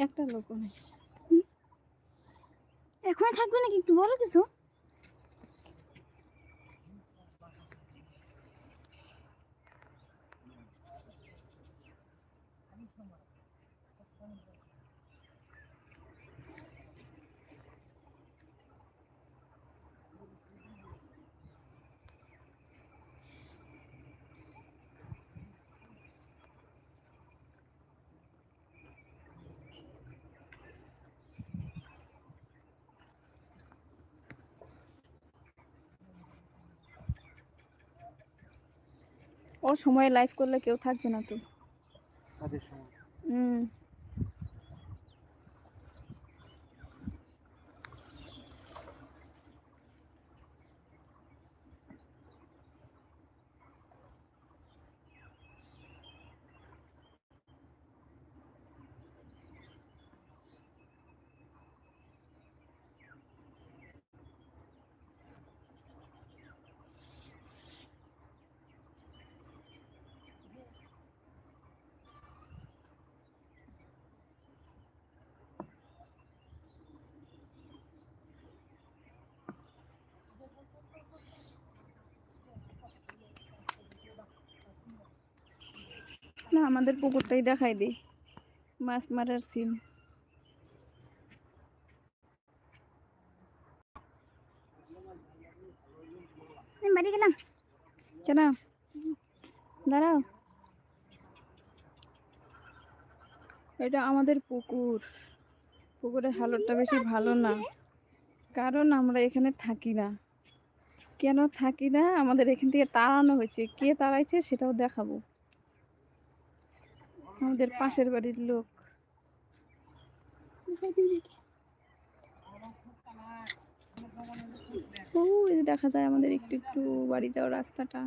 একটা লোক নেই। এখন থাকবে নাকি একটু বলো কিছু? ও সময় লাইভ করলে কেউ থাকবে না তো। কাজের সময় না, আমাদের পুকুরটাই দেখাই দিই, মাছ মারার সিন। বাড়ি গেলাম কেন দাঁড়াও, এটা আমাদের পুকুর। পুকুরের হালতটা বেশি ভালো না, কারণ আমরা এখানে থাকি না। কেন থাকি না, আমাদের এখান থেকে তাড়ানো হয়েছে। কে তাড়াইছে সেটাও দেখাবো। আমাদের পাশের বাড়ির লোক। ও, এই যে দেখা যায় আমাদের একটু একটু বাড়ি যাওয়ার রাস্তাটা।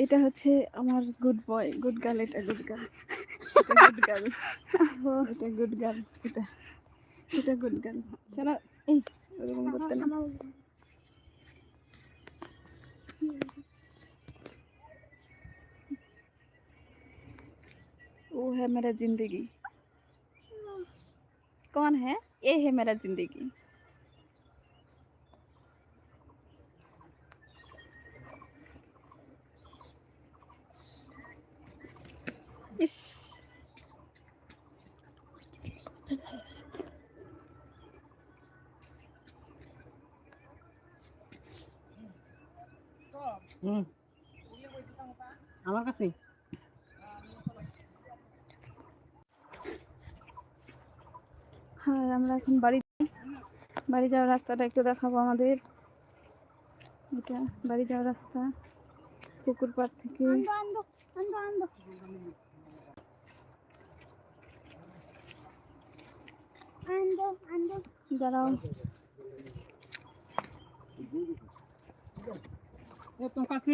এটা হচ্ছে আমার গুড বয়, গুড গার্ল। এটা গুড গার্ল, এটা গুড গার্ল, এটা গুড গার্ল, এটা গুড গার্ল। সারা এই ওরকম করতে না। वो है मेरा जिंदगी। कौन है? ये है मेरा जिंदगी। इस আমার কাছে হ্যাঁ, আমরা এখন বাড়ি যাওয়ার রাস্তাটা একটু দেখাবো আমাদের। এটা বাড়ি যাওয়ার রাস্তা, পুকুর পাড় থেকে। দাঁড়াও, तुम काशी